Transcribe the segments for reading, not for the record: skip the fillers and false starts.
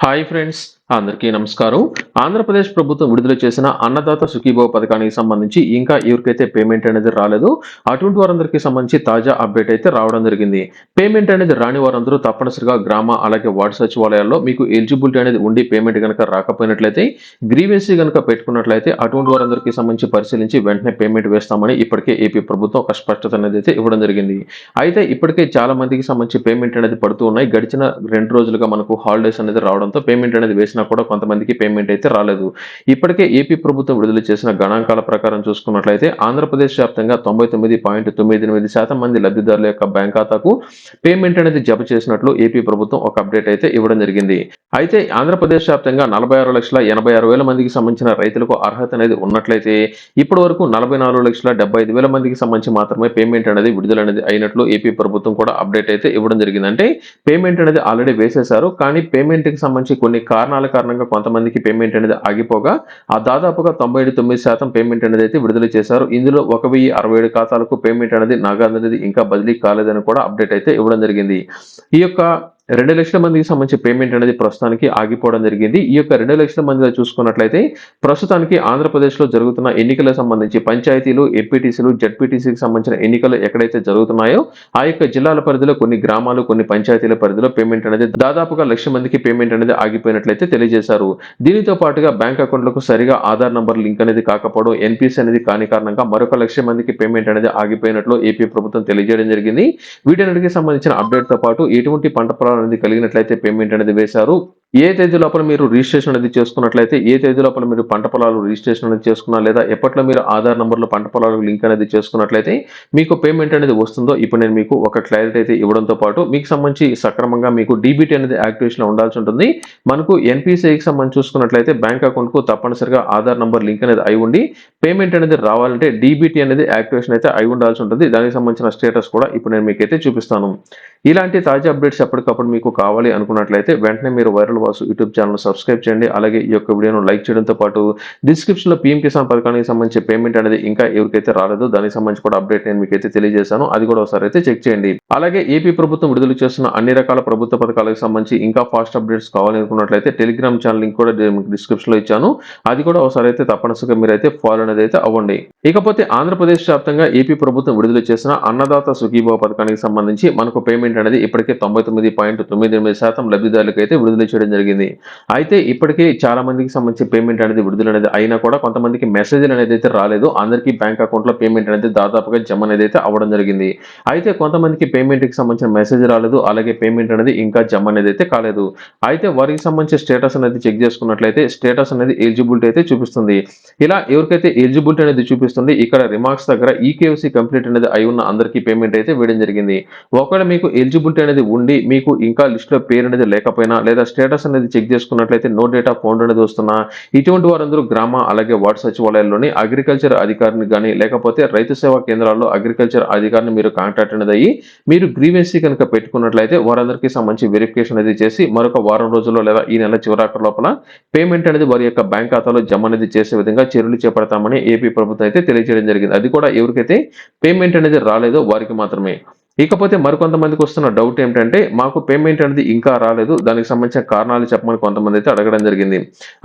Hi friends, అందరికీ నమస్కారం. ఆంధ్రప్రదేశ్ ప్రభుత్వం విడుదల చేసిన అన్నదాత సుఖీభవ పథకానికి సంబంధించి ఇంకా ఎవరికైతే పేమెంట్ అనేది రాలేదో అటువంటి వారందరికీ సంబంధించి తాజా అప్డేట్ అయితే రావడం జరిగింది. పేమెంట్ అనేది రాని వారందరూ తప్పనిసరిగా గ్రామ అలాగే వార్డు సచివాలయాల్లో మీకు ఎలిజిబిలిటీ అనేది ఉండి పేమెంట్ కనుక రాకపోయినట్లయితే గ్రీవెన్సీ కనుక పెట్టుకున్నట్లయితే అటువంటి వారందరికీ సంబంధించి పరిశీలించి వెంటనే పేమెంట్ వేస్తామని ఇప్పటికే ఏపీ ప్రభుత్వం ఒక స్పష్టత అనేది అయితే ఇవ్వడం జరిగింది. అయితే ఇప్పటికే చాలా మందికి సంబంధించి పేమెంట్ అనేది పడుతూ ఉన్నాయి. గడిచిన 2 రోజులుగా మనకు హాలిడేస్ అనేది రావడంతో పేమెంట్ అనేది వేసిన కూడా కొంతమందికి పేమెంట్ అయితే రాలేదు. ఇప్పటికే ఏపీ ప్రభుత్వం విడుదల చేసిన గణాంకాల ప్రకారం చూసుకున్నట్లయితే ఆంధ్రప్రదేశ్ వ్యాప్తంగా 99.98% మంది లబ్ధిదారుల యొక్క బ్యాంక్ ఖాతాకు పేమెంట్ అనేది జమ చేసినట్లు ఏపీ ప్రభుత్వం ఒక అప్డేట్ అయితే ఇవ్వడం జరిగింది. అయితే ఆంధ్రప్రదేశ్ వ్యాప్తంగా 46,86,000 మందికి సంబంధించిన రైతులకు అర్హత అనేది ఉన్నట్లయితే ఇప్పటి వరకు 44,75,000 మందికి సంబంధించి మాత్రమే పేమెంట్ అనేది విడుదల అనేది అయినట్లు ఏపీ ప్రభుత్వం కూడా అప్డేట్ అయితే ఇవ్వడం జరిగింది. అంటే పేమెంట్ అనేది ఆల్రెడీ వేసేశారు, కానీ పేమెంట్ కి సంబంధించి కొన్ని కారణాల కారణంగా కొంతమందికి పేమెంట్ అనేది ఆగిపోగా ఆ దాదాపుగా 99% పేమెంట్ అనేది అయితే విడుదల చేశారు. ఇందులో 1,067 ఖాతాలకు పేమెంట్ అనేది నగదు అనేది ఇంకా బదిలీ కాలేదని కూడా అప్డేట్ అయితే ఇవ్వడం జరిగింది. ఈ యొక్క 2 లక్షల మందికి సంబంధించి పేమెంట్ అనేది ప్రస్తుతానికి ఆగిపోవడం జరిగింది. ఈ యొక్క 2 లక్షల మందిలో చూసుకున్నట్లయితే ప్రస్తుతానికి ఆంధ్రప్రదేశ్లో జరుగుతున్న ఎన్నికలకు సంబంధించి పంచాయతీలు, ఎంపీటీసీలు, జడ్పీటీసీకి సంబంధించిన ఎన్నికలు ఎక్కడైతే జరుగుతున్నాయో ఆ యొక్క జిల్లాల పరిధిలో కొన్ని గ్రామాలు, కొన్ని పంచాయతీల పరిధిలో పేమెంట్ అనేది దాదాపుగా 1,00,000 మందికి పేమెంట్ అనేది ఆగిపోయినట్లయితే తెలియజేశారు. దీనితో పాటుగా బ్యాంక్ అకౌంట్లకు సరిగా ఆధార్ నంబర్ లింక్ అనేది కాకపోవడం, ఎన్పీసీ అనేది కాని కారణంగా మరొక 1,00,000 మందికి పేమెంట్ అనేది ఆగిపోయినట్లు ఏపీ ప్రభుత్వం తెలియజేయడం జరిగింది. వీటన్నిటికి సంబంధించిన అప్డేట్ తో పాటు ఎటువంటి పంట పొలాలు అనేది కలిగినట్లయితే పేమెంట్ అనేది వేశారు, ఏ తేదీ లోపల మీరు రిజిస్ట్రేషన్ అనేది చేసుకున్నట్లయితే, ఏ తేదీ లోపల మీరు పంట పొలాలు రిజిస్ట్రేషన్ అనేది చేసుకున్నా లేదా ఎప్పట్లో మీరు ఆధార్ నంబర్లో పంట పొలాలకు లింక్ అనేది చేసుకున్నట్లయితే మీకు పేమెంట్ అనేది వస్తుందో ఇప్పుడు నేను మీకు ఒక క్లారిటీ అయితే ఇవ్వడంతో పాటు మీకు సంబంధించి సక్రమంగా మీకు డీబీటీ అనేది యాక్టివేషన్ ఉండాల్సి ఉంటుంది. మనకు ఎన్పీసీకి సంబంధించి చూసుకున్నట్లయితే బ్యాంక్ అకౌంట్ కు తప్పనిసరిగా ఆధార్ నంబర్ లింక్ అనేది అయి ఉండి పేమెంట్ అనేది రావాలంటే డీబీటీ అనేది యాక్టివేషన్ అయితే అయి ఉండాల్సి ఉంటుంది. దానికి సంబంధించిన స్టేటస్ కూడా ఇప్పుడు నేను మీకైతే చూపిస్తాను. ఇలాంటి తాజా అప్డేట్స్ ఎప్పటికప్పుడు మీకు కావాలి అనుకున్నట్లయితే వెంటనే మీరు viral Vasu YouTube channel subscribe చేయండి. అలాగే ఈ యొక్క వీడియోను లైక్ చేయడంతో పాటు డిస్క్రిప్షన్ లో పీఎం కిసాన్ పథకానికి సంబంధించి పేమెంట్ అనేది ఇంకా ఎవరికైతే రాలేదో దానికి సంబంధించి కూడా అప్డేట్ నేను మీకైతే తెలియజేశాను. అది కూడా ఒకసారి అయితే చెక్ చేయండి. అలాగే ఏపీ ప్రభుత్వం విడుదల చేస్తున్న అన్ని రకాల ప్రభుత్వ పథకాలకు సంబంధించి ఇంకా ఫాస్ట్ అప్డేట్స్ కావాలి అనుకున్నట్లయితే టెలిగ్రామ్ ఛానల్ లింక్ కూడా డిస్క్రిప్షన్ లో ఇచ్చాను. అది కూడా ఒకసారి అయితే తప్పనిసరిగా మీరైతే ఫాలో అనేది అయితే అవ్వండి. ఇకపోతే ఆంధ్రప్రదేశ్ వ్యాప్తంగా ఏపీ ప్రభుత్వం విడుదల చేసిన అన్నదాత సుఖీభవ పథకానికి సంబంధించి మనకు పేమెంట్ అనేది ఇప్పటికే 99.98% లబ్ధిదారులకు అయితే విడుదల చేయడం జరిగింది. అయితే ఇప్పటికే చాలా మందికి సంబంధించి పేమెంట్ అనేది విడుదల అనేది అయినా కూడా కొంతమందికి మెసేజ్లు అనేది అయితే రాలేదు. అందరికీ బ్యాంక్ అకౌంట్ లో పేమెంట్ అనేది దాదాపుగా జమ అనేది అయితే అవ్వడం జరిగింది. అయితే కొంతమందికి పేమెంట్ కి సంబంధించిన మెసేజ్ రాలేదు, అలాగే పేమెంట్ అనేది ఇంకా జమ అనేది అయితే కాలేదు. అయితే వారికి సంబంధించిన స్టేటస్ అనేది చెక్ చేసుకున్నట్లయితే స్టేటస్ అనేది ఎలిజిబిలిటీ అయితే చూపిస్తుంది. ఇలా ఎవరికైతే ఎలిజిబిలిటీ అనేది చూపిస్తుంది ఇక్కడ రిమార్క్స్ దగ్గర ఈకేవైసీ కంప్లీట్ అనేది అయి ఉన్న అందరికీ పేమెంట్ అయితే వేయడం జరిగింది. ఒకవేళ మీకు ఎలిజిబిలిటీ అనేది ఉండి మీకు ఇంకా లిస్ట్ లో పేరు అనేది లేకపోయినా లేదా స్టేటస్ అనేది చెక్ చేసుకున్నట్లయితే నో డేటా ఫౌండ్ అనేది వస్తున్నా ఇటువంటి వారందరూ గ్రామ అలాగే వార్డు సచివాలయాల్లోని అగ్రికల్చర్ అధికారిని కానీ లేకపోతే రైతు సేవా కేంద్రాల్లో అగ్రికల్చర్ అధికారిని మీరు కాంటాక్ట్ అనేది అయ్యి మీరు గ్రీవెన్సీ కనుక పెట్టుకున్నట్లయితే వారందరికీ సంబంధించి వెరిఫికేషన్ అనేది చేసి మరొక వారం రోజుల్లో లేదా ఈ నెల చివరాఖరు లోపల పేమెంట్ అనేది వారి యొక్క బ్యాంక్ ఖాతాలో జమ అనేది చేసే విధంగా చర్యలు చేపడతామని ఏపీ ప్రభుత్వం అయితే తెలియజేయడం జరిగింది. అది కూడా ఎవరికైతే పేమెంట్ అనేది రాలేదో వారికి మాత్రమే. ఇకపోతే మరికొంతమందికి వస్తున్న డౌట్ ఏంటంటే మాకు పేమెంట్ అనేది ఇంకా రాలేదు, దానికి సంబంధించిన కారణాలు చెప్పమని కొంతమంది అయితే అడగడం జరిగింది.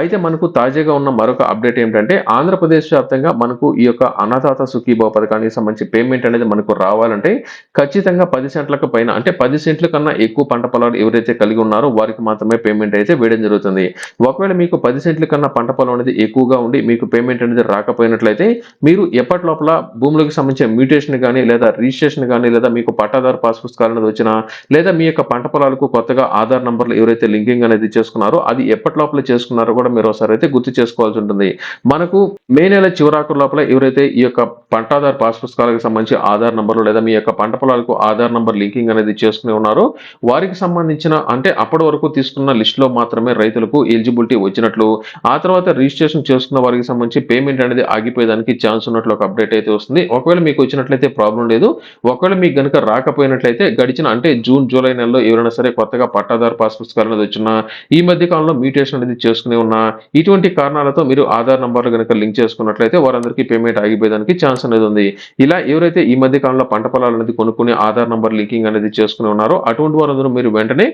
అయితే మనకు తాజాగా ఉన్న మరొక అప్డేట్ ఏంటంటే ఆంధ్రప్రదేశ్ వ్యాప్తంగా మనకు ఈ యొక్క అన్నదాత సుఖీభవ పథకానికి సంబంధించి పేమెంట్ అనేది మనకు రావాలంటే ఖచ్చితంగా 10 సెంట్లకు పైన అంటే 10 సెంట్ల కన్నా ఎక్కువ పంట పొలాలు ఎవరైతే కలిగి ఉన్నారో వారికి మాత్రమే పేమెంట్ అయితే వేయడం జరుగుతుంది. ఒకవేళ మీకు 10 సెంట్ల కన్నా పంట పొలం అనేది ఎక్కువగా ఉండి మీకు పేమెంట్ అనేది రాకపోయినట్లయితే మీరు ఎప్పటి లోపల భూములకు సంబంధించిన మ్యూటేషన్ కానీ లేదా రిజిస్ట్రేషన్ కానీ లేదా మీకు పట్టాదారు పాస్ పుస్తకాలు అనేది వచ్చినా లేదా మీ యొక్క పంట పొలాలకు కొత్తగా ఆధార్ నంబర్లు ఎవరైతే లింకింగ్ అనేది చేసుకున్నారో అది ఎప్పటి లోపల చేసుకున్నారో కూడా మీరు ఒకసారి అయితే గుర్తు చేసుకోవాల్సి ఉంటుంది. మనకు మే నెల చివరాకు లోపల ఎవరైతే ఈ యొక్క పట్టాదారు పాస్ పుస్తకాలకు సంబంధించి ఆధార్ నంబర్లు లేదా మీ యొక్క పంట పొలాలకు ఆధార్ నంబర్ లింకింగ్ అనేది చేసుకుని ఉన్నారో వారికి సంబంధించిన అంటే అప్పటి వరకు తీసుకున్న లిస్ట్ లో మాత్రమే రైతులకు ఎలిజిబిలిటీ వచ్చినట్లు, ఆ తర్వాత రిజిస్ట్రేషన్ చేసుకున్న వారికి సంబంధించి పేమెంట్ అనేది ఆగిపోయేదానికి ఛాన్స్ ఉన్నట్లు ఒక అప్డేట్ అయితే వస్తుంది. ఒకవేళ మీకు వచ్చినట్లయితే ప్రాబ్లం లేదు. ఒకవేళ మీకు గనుక రాకపోయినట్లయితే గడిచిన అంటే జూన్, జూలై నెలలో ఎవరైనా సరే కొత్తగా పట్టాదారు పాస్ పుస్తకాలు అనేది వచ్చినా, ఈ మధ్య కాలంలో మ్యూటేషన్ అనేది చేసుకుని ఉన్నా, ఇటువంటి కారణాలతో మీరు ఆధార్ నంబర్‌లు గనుక లింక్ చేసుకున్నట్లయితే వారందరికీ పేమెంట్ ఆగిపోయేదానికి ఛాన్స్ అనేది ఉంది. ఇలా ఎవరైతే ఈ మధ్య కాలంలో పంట పొలాలు అనేది కొనుక్కొని ఆధార్ నంబర్ లింకింగ్ అనేది చేసుకుని ఉన్నారో అటువంటి వారందరూ మీరు వెంటనే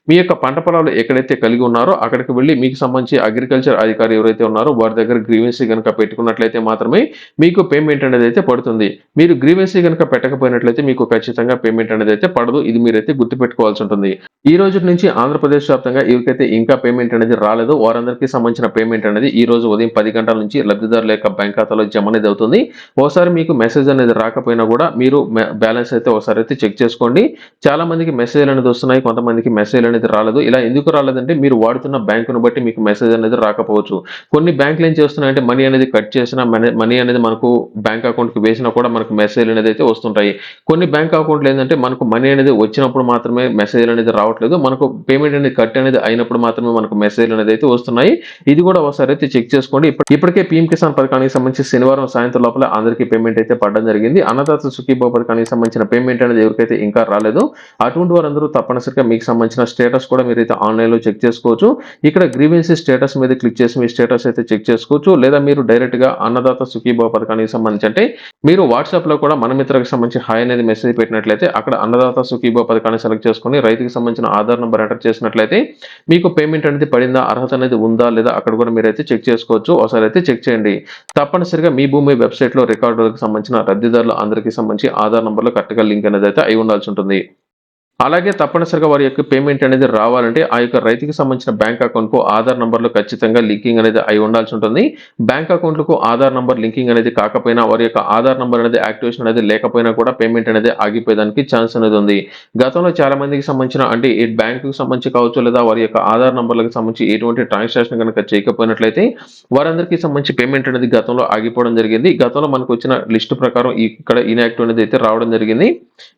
మీ యొక్క పంట పొలాలు ఎక్కడైతే కలిగి ఉన్నారో అక్కడికి వెళ్లి మీకు సంబంధించి అగ్రికల్చర్ అధికారి ఎవరైతే ఉన్నారో వారి దగ్గర గ్రీవెన్సీ గనుక పెట్టుకున్నట్లయితే మాత్రమే మీకు పేమెంట్ అనేది అయితే పడుతుంది. మీరు గ్రీవెన్సీ గనుక పెట్టకపోయినట్లయితే మీకు ఖచ్చితంగా పేమెంట్ అనేది అయితే పడదు. ఇది మీరైతే గుర్తుపెట్టుకోవాల్సి ఉంటుంది. ఈ రోజు నుంచి ఆంధ్రప్రదేశ్ వ్యాప్తంగా ఎవరికైతే ఇంకా పేమెంట్ అనేది రాలేదో వారందరికీ సంబంధించిన పేమెంట్ అనేది ఈ రోజు ఉదయం 10 గంటల నుంచి లబ్ధిదారుల యొక్క బ్యాంక్ ఖాతాలో జమ అనేది అవుతుంది. ఒకసారి మీకు మెసేజ్ అనేది రాకపోయినా కూడా మీరు బ్యాలెన్స్ అయితే ఒకసారి అయితే చెక్ చేసుకోండి. చాలా మందికి మెసేజ్ అనేది వస్తున్నాయి, కొంతమందికి మెసేజ్ అనేది రాలేదు. ఇలా ఎందుకు రాలేదంటే మీరు వాడుతున్న బ్యాంకును బట్టి మీకు మెసేజ్ అనేది రాకపోవచ్చు. కొన్ని బ్యాంకులు ఏం చేస్తున్నాయంటే మనీ అనేది కట్ చేసినా మనీ అనేది మనకు బ్యాంక్ అకౌంట్ కి వేసినా కూడా మనకు మెసేజ్ అనేది అయితే వస్తుంటాయి. కొన్ని బ్యాంక్ అకౌంట్లు ఏంటంటే మనకు మనీ అనేది వచ్చినప్పుడు మాత్రమే మెసేజ్ అనేది రావట్లేదు. మనకు పేమెంట్ అనేది కట్ అనేది అయినప్పుడు మాత్రమే మనకు మెసేజ్ అనేది అయితే వస్తున్నాయి. ఇది కూడా ఒకసారి అయితే చెక్ చేసుకోండి. ఇప్పటికే పీఎం కిసాన్ పథకానికి సంబంధించి శనివారం సాయంత్రం లోపల అందరికీ పేమెంట్ అయితే పడడం జరిగింది. అన్నదాత సుఖీభావ పథకానికి సంబంధించిన పేమెంట్ అనేది ఎవరికైతే ఇంకా రాలేదో అటువంటి వారందరూ తప్పనిసరిగా మీకు సంబంధించిన స్టేటస్ కూడా మీరైతే ఆన్లైన్ లో చెక్ చేసుకోవచ్చు. ఇక్కడ గ్రీవెన్సీ స్టేటస్ మీద క్లిక్ చేసి మీ స్టేటస్ అయితే చెక్ చేసుకోవచ్చు. లేదా మీరు డైరెక్ట్ గా అన్నదాత సుఖీభావ పథకానికి సంబంధించి అంటే మీరు వాట్సాప్ లో కూడా మన మిత్రకు సంబంధించి హాయ్ అనేది మెసేజ్ పెట్టినట్లయితే అక్కడ అన్నదాత సుఖీభావ పథకాన్ని సెలెక్ట్ చేసుకుని రైతుకి సంబంధించిన ఆధార్ నంబర్ ఎంటర్ చేసినట్లయితే మీకు పేమెంట్ అనేది పడిందా, అర్హత అనేది ఉందా లేదా అక్కడ కూడా మీరైతే చెక్ చేసుకోవచ్చు. ఒకసారి అయితే చెక్ చేయండి. తప్పనిసరిగా మీ భూమి వెబ్సైట్ లో రికార్డులకు సంబంధించిన లబ్ధిదారులు అందరికీ సంబంధించి ఆధార్ నంబర్లో కరెక్ట్ గా లింక్ అనేది అయితే అయి ఉండాల్సి ఉంటుంది. అలాగే తప్పనిసరిగా వారి యొక్క పేమెంట్ అనేది రావాలంటే ఆ యొక్క రైతుకి సంబంధించిన బ్యాంక్ అకౌంట్ కు ఆధార్ నంబర్లు ఖచ్చితంగా లింకింగ్ అనేది అయి ఉండాల్సి ఉంటుంది. బ్యాంక్ అకౌంట్లకు ఆధార్ నంబర్ లింకింగ్ అనేది కాకపోయినా వారి యొక్క ఆధార్ నంబర్ అనేది యాక్టివేషన్ అనేది లేకపోయినా కూడా పేమెంట్ అనేది ఆగిపోయేదానికి ఛాన్స్ అనేది ఉంది. గతంలో చాలా మందికి సంబంధించిన అంటే ఈ బ్యాంకు సంబంధించి కావచ్చు లేదా వారి యొక్క ఆధార్ నంబర్లకు సంబంధించి ఎటువంటి ట్రాన్సాక్షన్ కనుక చేయకపోయినట్లయితే వారందరికీ సంబంధించి పేమెంట్ అనేది గతంలో ఆగిపోవడం జరిగింది. గతంలో మనకు వచ్చిన లిస్టు ప్రకారం ఇక్కడ ఇన్యాక్టివ్ అనేది అయితే రావడం జరిగింది.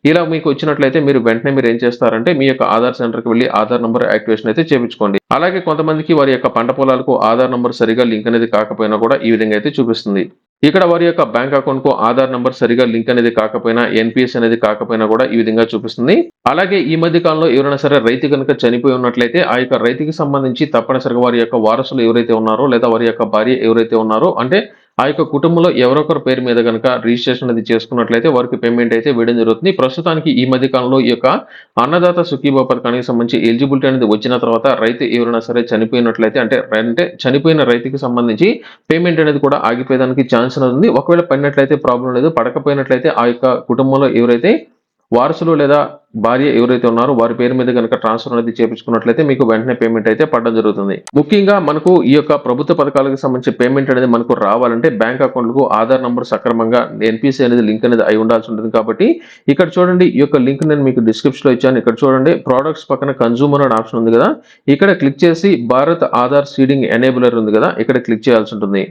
ఇలా మీకు వచ్చినట్లయితే మీరు వెంటనే ఏం చేస్తారంటే మీ యొక్క ఆధార్ సెంటర్ కి వెళ్ళి ఆధార్ నంబర్ యాక్టివేషన్ అయితే చేయించుకోండి. అలాగే కొంతమందికి వారి యొక్క పంట పొలాలకు ఆధార్ నంబర్ సరిగా లింక్ అనేది కాకపోయినా కూడా ఈ విధంగా అయితే చూపిస్తుంది. ఇక్కడ వారి యొక్క బ్యాంక్ అకౌంట్ కు ఆధార్ నంబర్ సరిగా లింక్ అనేది కాకపోయినా ఎన్పిఎస్ అనేది కాకపోయినా కూడా ఈ విధంగా చూపిస్తుంది. అలాగే ఈ మధ్య కాలంలో ఎవరైనా సరే రైతు కనుక చనిపోయి ఉన్నట్లయితే ఆ యొక్క రైతుకి సంబంధించి తప్పనిసరిగా వారి యొక్క వారసులు ఎవరైతే ఉన్నారో లేదా వారి యొక్క భార్య ఎవరైతే ఉన్నారో అంటే ఆ యొక్క కుటుంబంలో ఎవరొకరి పేరు మీద గనుక రిజిస్ట్రేషన్ అనేది చేసుకున్నట్లయితే వారికి పేమెంట్ అయితే వేయడం జరుగుతుంది. ప్రస్తుతానికి ఈ మధ్య కాలంలో ఈ యొక్క అన్నదాత సుఖీభావ పథకానికి సంబంధించి ఎలిజిబిలిటీ అనేది వచ్చిన తర్వాత రైతు ఎవరైనా సరే చనిపోయినట్లయితే అంటే చనిపోయిన రైతుకి సంబంధించి పేమెంట్ అనేది కూడా ఆగిపోయేదానికి ఛాన్స్ ఉంది. ఒకవేళ పడినట్లయితే ప్రాబ్లం లేదు, పడకపోయినట్లయితే ఆ యొక్క కుటుంబంలో ఎవరైతే వారసులు లేదా భార్య ఎవరైతే ఉన్నారో వారి పేరు మీద కనుక ట్రాన్స్ఫర్ అనేది చేపించుకున్నట్లయితే మీకు వెంటనే పేమెంట్ అయితే పడడం జరుగుతుంది. ముఖ్యంగా మనకు ఈ యొక్క ప్రభుత్వ పథకాలకు సంబంధించి పేమెంట్ అనేది మనకు రావాలంటే బ్యాంక్ అకౌంట్లకు ఆధార్ నంబర్ సక్రమంగా ఎన్పిసి అనేది లింక్ అనేది అయి ఉండాల్సి ఉంటుంది. కాబట్టి ఇక్కడ చూడండి ఈ యొక్క లింక్ నేను మీకు డిస్క్రిప్షన్ లో ఇచ్చాను. ఇక్కడ చూడండి ప్రొడక్ట్స్ పక్కన కన్సూమర్ అనే ఆప్షన్ ఉంది కదా, ఇక్కడ క్లిక్ చేసి భారత్ ఆధార్ సీడింగ్ ఎనేబులర్ ఉంది కదా, ఇక్కడ క్లిక్ చేయాల్సి ఉంటుంది.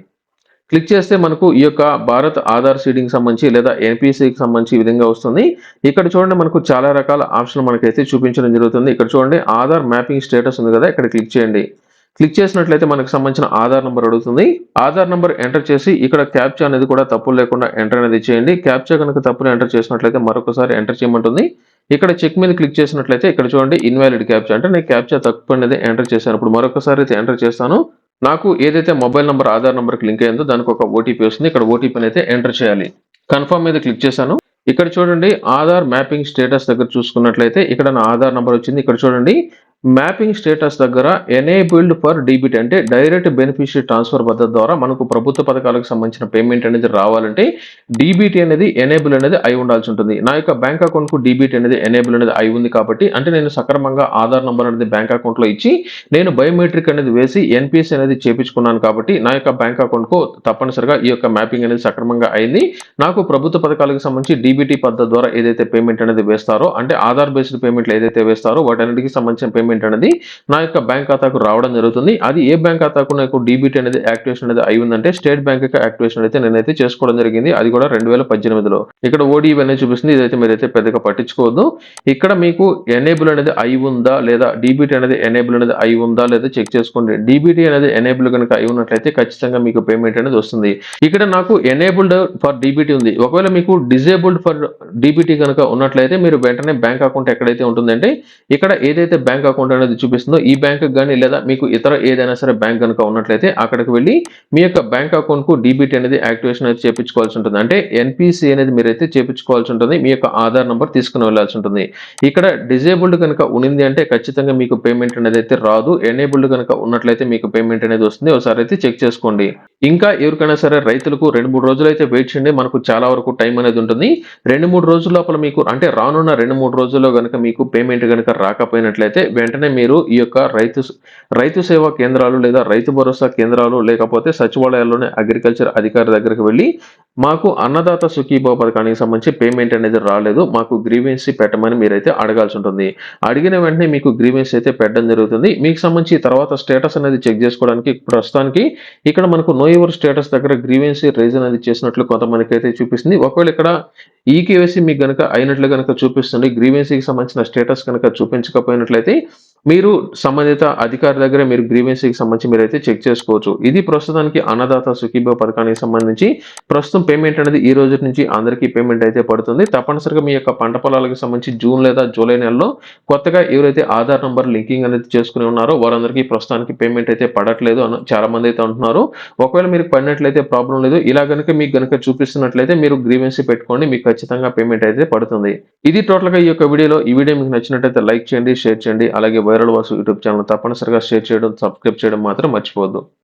క్లిక్ చేస్తే మనకు ఈ యొక్క భారత్ ఆధార్ సీడింగ్ సంబంధించి లేదా ఎన్పిసికి సంబంధించి ఈ విధంగా వస్తుంది. ఇక్కడ చూడండి మనకు చాలా రకాల ఆప్షన్లు మనకైతే చూపించడం జరుగుతుంది. ఇక్కడ చూడండి ఆధార్ మ్యాపింగ్ స్టేటస్ ఉంది కదా, ఇక్కడ క్లిక్ చేయండి. క్లిక్ చేసినట్లయితే మనకు సంబంధించిన ఆధార్ నంబర్ అడుగుతుంది. ఆధార్ నంబర్ ఎంటర్ చేసి ఇక్కడ క్యాప్చా అనేది కూడా తప్పులు లేకుండా ఎంటర్ అనేది చేయండి. క్యాప్చా కనుక తప్పులు ఎంటర్ చేసినట్లయితే మరొకసారి ఎంటర్ చేయమంటుంది. ఇక్కడ చెక్ మీద క్లిక్ చేసినట్లయితే ఇక్కడ చూడండి ఇన్వాలిడ్ క్యాప్చా అంటే నేను క్యాప్చా తప్పు అనేది ఎంటర్ చేశాను. ఇప్పుడు మరొకసారి అయితే ఎంటర్ చేస్తాను. నాకు ఏదైతే మొబైల్ నంబర్ ఆధార్ నంబర్కి లింక్ అయిందో దానికి ఒక ఓటీపీ వస్తుంది. ఇక్కడ ఓటీపీని అయితే ఎంటర్ చేయాలి. కన్ఫర్మ్ మీద క్లిక్ చేశాను. ఇక్కడ చూడండి ఆధార్ మ్యాపింగ్ స్టేటస్ దగ్గర చూసుకున్నట్లయితే ఇక్కడ నా ఆధార్ నంబర్ వచ్చింది. ఇక్కడ చూడండి మ్యాపింగ్ స్టేటస్ దగ్గర ఎనేబుల్డ్ ఫర్ డీబీటీ అంటే డైరెక్ట్ బెనిఫిషియరీ ట్రాన్స్ఫర్ పద్ధతి ద్వారా మనకు ప్రభుత్వ పథకాలకు సంబంధించిన పేమెంట్ అనేది రావాలంటే డీబీటీ అనేది ఎనేబుల్ అనేది అయి ఉండాల్సి ఉంటుంది. నా యొక్క బ్యాంక్ అకౌంట్ కు డీబీటీ అనేది ఎనేబుల్ అనేది అయి ఉంది కాబట్టి అంటే నేను సక్రమంగా ఆధార్ నంబర్ అనేది బ్యాంక్ అకౌంట్ లో ఇచ్చి నేను బయోమెట్రిక్ అనేది వేసి ఎన్పిఎస్ అనేది చేపించుకున్నాను కాబట్టి నా యొక్క బ్యాంక్ అకౌంట్ కు తప్పనిసరిగా ఈ యొక్క మ్యాపింగ్ అనేది సక్రమంగా అయింది. నాకు ప్రభుత్వ పథకాలకు సంబంధించి డీబీటీ పద్ధతి ద్వారా ఏదైతే పేమెంట్ అనేది వేస్తారో అంటే ఆధార్ బేస్డ్ పేమెంట్లు ఏదైతే వేస్తారో వాటన్నిటికి సంబంధించిన పేమెంట్ పేమెంట్ అనేది నా యొక్క బ్యాంక్ ఖాతాకు రావడం జరుగుతుంది. అది ఏ బ్యాంక్ ఖాతాకు నాకు డీబీటీ అనేది యాక్టివేషన్ అనేది అయి ఉందంటే స్టేట్ బ్యాంక్ యొక్క యాక్టివేషన్ అయితే నేనైతే చేసుకోవడం జరిగింది. అది కూడా 2018లో. ఇక్కడ ఓడీబీ అనేది చూపిస్తుంది. ఇదైతే మీరైతే పెద్దగా పట్టించుకోవద్దు. ఇక్కడ మీకు ఎనేబుల్ అనేది అయి ఉందా లేదా డీబీటీ అనేది ఎనేబుల్ అనేది అయి ఉందా లేదా చెక్ చేసుకోండి. డీబీటీ అనేది ఎనేబుల్ కనుక అయి ఉన్నట్లయితే ఖచ్చితంగా మీకు పేమెంట్ అనేది వస్తుంది. ఇక్కడ నాకు ఎనేబుల్డ్ ఫర్ డీబీటీ ఉంది. ఒకవేళ మీకు డిజేబుల్డ్ ఫర్ డీబీటీ కనుక ఉన్నట్లయితే మీరు వెంటనే బ్యాంక్ అకౌంట్ ఎక్కడైతే ఉంటుందంటే ఇక్కడ ఏదైతే బ్యాంక్ అకౌంట్ అనేది చూపిస్తుందో ఈ బ్యాంక్ కానీ లేదా మీకు ఇతర ఏదైనా సరే బ్యాంక్ కనుక ఉన్నట్లయితే అక్కడికి వెళ్ళి మీ యొక్క బ్యాంక్ అకౌంట్ కు డీబీటీ అనేది యాక్టివేషన్ అయితే చేయించుకోవాల్సి ఉంటుంది. అంటే ఎన్పిసి అనేది మీరైతే చేయించుకోవాల్సి ఉంటుంది. మీ యొక్క ఆధార్ నంబర్ తీసుకుని వెళ్ళాల్సి ఉంటుంది. ఇక్కడ డిజేబుల్డ్ కనుక ఉంది అంటే ఖచ్చితంగా మీకు పేమెంట్ అనేది అయితే రాదు. ఎనేబుల్డ్ కనుక ఉన్నట్లయితే మీకు పేమెంట్ అనేది వస్తుంది. ఒకసారి అయితే చెక్ చేసుకోండి. ఇంకా ఎవరికైనా సరే రైతులకు 2-3 రోజులు అయితే వెయిట్ చేయండి. మనకు చాలా వరకు టైం అనేది ఉంటుంది. 2-3 రోజుల లోపల మీకు అంటే రానున్న 2-3 రోజుల్లో గనుక మీకు పేమెంట్ గనుక రాకపోయినట్లయితే వెంటనే మీరు ఈ యొక్క రైతు సేవా కేంద్రాలు లేదా రైతు భరోసా కేంద్రాలు లేకపోతే సచివాలయాల్లోనే అగ్రికల్చర్ అధికారి దగ్గరికి వెళ్ళి మాకు అన్నదాత సుఖీభావ పథకానికి సంబంధించి పేమెంట్ అనేది రాలేదు, మాకు గ్రీవెన్సీ పెట్టమని మీరైతే అడగాల్సి ఉంటుంది. అడిగిన వెంటనే మీకు గ్రీవెన్సీ అయితే పెట్టడం జరుగుతుంది. మీకు సంబంధించి తర్వాత స్టేటస్ అనేది చెక్ చేసుకోవడానికి ప్రస్తుతానికి ఇక్కడ మనకు నో యువర్ స్టేటస్ దగ్గర గ్రీవెన్సీ రైజ్ అనేది చేసినట్లు కొంతమందికి అయితే చూపిస్తుంది. ఒకవేళ ఇక్కడ ఈకేవైసీ మీకు గనుక అయినట్లు గనుక చూపిస్తుంది. గ్రీవెన్సీకి సంబంధించిన స్టేటస్ కనుక చూపించకపోయినట్లయితే మీరు సంబంధిత అధికారి దగ్గర మీరు గ్రీవెన్సీకి సంబంధించి మీరైతే చెక్ చేసుకోవచ్చు. ఇది ప్రస్తుతానికి అన్నదాత సుఖీభావ పథకానికి సంబంధించి ప్రస్తుతం పేమెంట్ అనేది ఈ రోజు నుంచి అందరికీ పేమెంట్ అయితే పడుతుంది. తప్పనిసరిగా మీ యొక్క పంట పొలాలకు సంబంధించి జూన్ లేదా జూలై నెలలో కొత్తగా ఎవరైతే ఆధార్ నంబర్ లింకింగ్ అనేది చేసుకుని ఉన్నారో వారందరికీ ప్రస్తుతానికి పేమెంట్ అయితే పడట్లేదు అని చాలా మంది అయితే అంటున్నారు. ఒకవేళ మీరు పడినట్లయితే ప్రాబ్లం లేదు. ఇలా గనుక మీకు గనుక చూపిస్తున్నట్లయితే మీరు గ్రీవెన్సీ పెట్టుకోండి, మీకు ఖచ్చితంగా పేమెంట్ అయితే పడుతుంది. ఇది టోటల్ గా ఈ యొక్క వీడియోలో. ఈ వీడియో మీకు నచ్చినట్లయితే లైక్ చేయండి, షేర్ చేయండి. అలాగే వైరల్ వాసు యూట్యూబ్ ఛానల్ తప్పనిసరిగా షేర్ చేయడం, సబ్స్క్రైబ్ చేయడం మాత్రం మర్చిపోవద్దు.